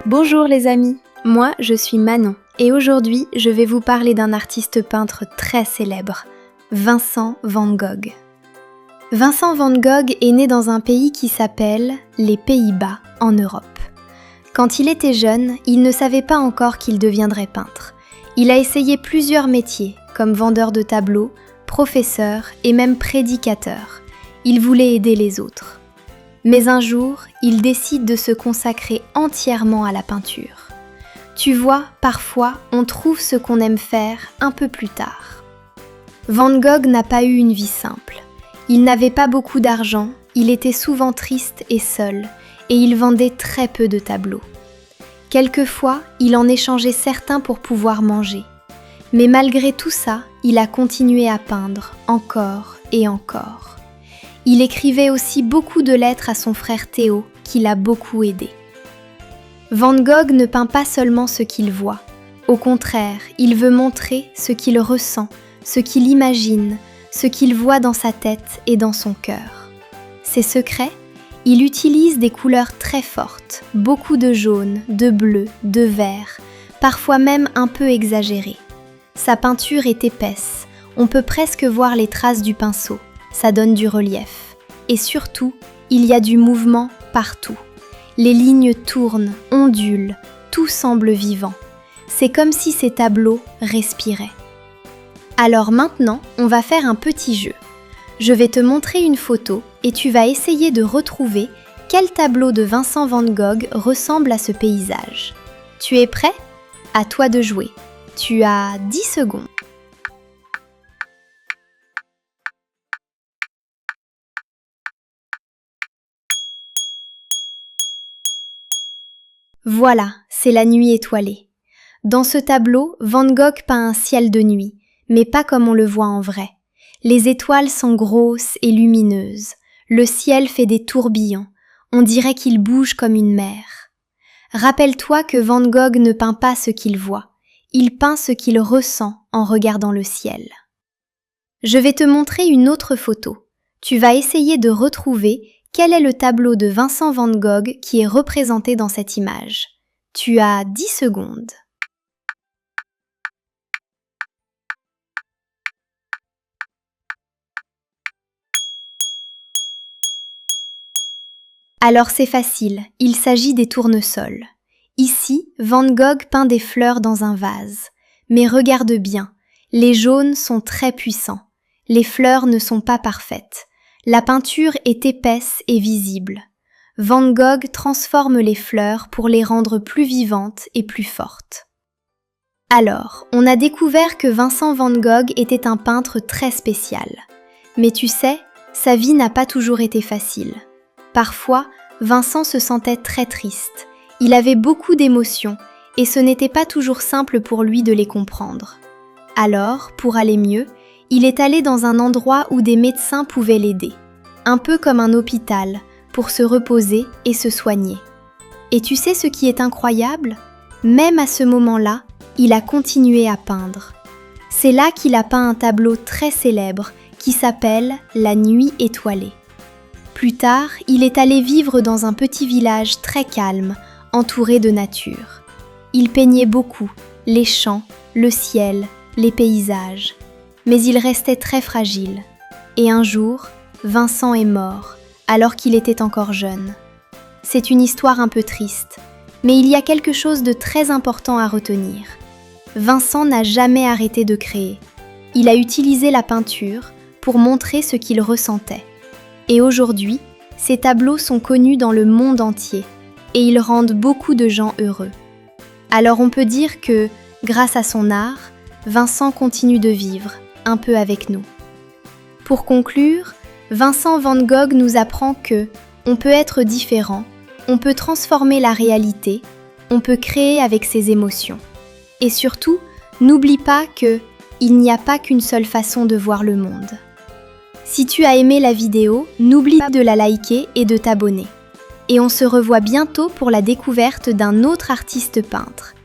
Bonjour les amis, moi je suis Manon et aujourd'hui je vais vous parler d'un artiste peintre très célèbre, Vincent van Gogh. Vincent van Gogh est né dans un pays qui s'appelle les Pays-Bas en Europe. Quand il était jeune, il ne savait pas encore qu'il deviendrait peintre. Il a essayé plusieurs métiers comme vendeur de tableaux, professeur et même prédicateur. Il voulait aider les autres. Mais un jour, il décide de se consacrer entièrement à la peinture. Tu vois, parfois, on trouve ce qu'on aime faire un peu plus tard. Van Gogh n'a pas eu une vie simple. Il n'avait pas beaucoup d'argent, il était souvent triste et seul, et il vendait très peu de tableaux. Quelquefois, il en échangeait certains pour pouvoir manger. Mais malgré tout ça, il a continué à peindre, encore et encore. Il écrivait aussi beaucoup de lettres à son frère Théo, qui l'a beaucoup aidé. Van Gogh ne peint pas seulement ce qu'il voit. Au contraire, il veut montrer ce qu'il ressent, ce qu'il imagine, ce qu'il voit dans sa tête et dans son cœur. Ses secrets ? Il utilise des couleurs très fortes, beaucoup de jaune, de bleu, de vert, parfois même un peu exagérées. Sa peinture est épaisse, on peut presque voir les traces du pinceau. Ça donne du relief. Et surtout, il y a du mouvement partout. Les lignes tournent, ondulent, tout semble vivant. C'est comme si ces tableaux respiraient. Alors maintenant, on va faire un petit jeu. Je vais te montrer une photo et tu vas essayer de retrouver quel tableau de Vincent van Gogh ressemble à ce paysage. Tu es prêt ? À toi de jouer. Tu as 10 secondes. Voilà, c'est la nuit étoilée. Dans ce tableau, Van Gogh peint un ciel de nuit, mais pas comme on le voit en vrai. Les étoiles sont grosses et lumineuses. Le ciel fait des tourbillons. On dirait qu'il bouge comme une mer. Rappelle-toi que Van Gogh ne peint pas ce qu'il voit. Il peint ce qu'il ressent en regardant le ciel. Je vais te montrer une autre photo. Tu vas essayer de retrouver quel est le tableau de Vincent van Gogh qui est représenté dans cette image. Tu as 10 secondes. Alors c'est facile, il s'agit des tournesols. Ici, Van Gogh peint des fleurs dans un vase. Mais regarde bien, les jaunes sont très puissants. Les fleurs ne sont pas parfaites. La peinture est épaisse et visible. Van Gogh transforme les fleurs pour les rendre plus vivantes et plus fortes. Alors, on a découvert que Vincent van Gogh était un peintre très spécial. Mais tu sais, sa vie n'a pas toujours été facile. Parfois, Vincent se sentait très triste. Il avait beaucoup d'émotions et ce n'était pas toujours simple pour lui de les comprendre. Alors, pour aller mieux, il est allé dans un endroit où des médecins pouvaient l'aider, un peu comme un hôpital, pour se reposer et se soigner. Et tu sais ce qui est incroyable ? Même à ce moment-là, il a continué à peindre. C'est là qu'il a peint un tableau très célèbre qui s'appelle « La nuit étoilée ». Plus tard, il est allé vivre dans un petit village très calme, entouré de nature. Il peignait beaucoup, les champs, le ciel, les paysages. Mais il restait très fragile. Et un jour, Vincent est mort, alors qu'il était encore jeune. C'est une histoire un peu triste, mais il y a quelque chose de très important à retenir. Vincent n'a jamais arrêté de créer. Il a utilisé la peinture pour montrer ce qu'il ressentait. Et aujourd'hui, ses tableaux sont connus dans le monde entier et ils rendent beaucoup de gens heureux. Alors on peut dire que, grâce à son art, Vincent continue de vivre, un peu avec nous. Pour conclure, Vincent van Gogh nous apprend que on peut être différent, on peut transformer la réalité, on peut créer avec ses émotions. Et surtout, n'oublie pas que il n'y a pas qu'une seule façon de voir le monde. Si tu as aimé la vidéo, n'oublie pas de la liker et de t'abonner. Et on se revoit bientôt pour la découverte d'un autre artiste peintre.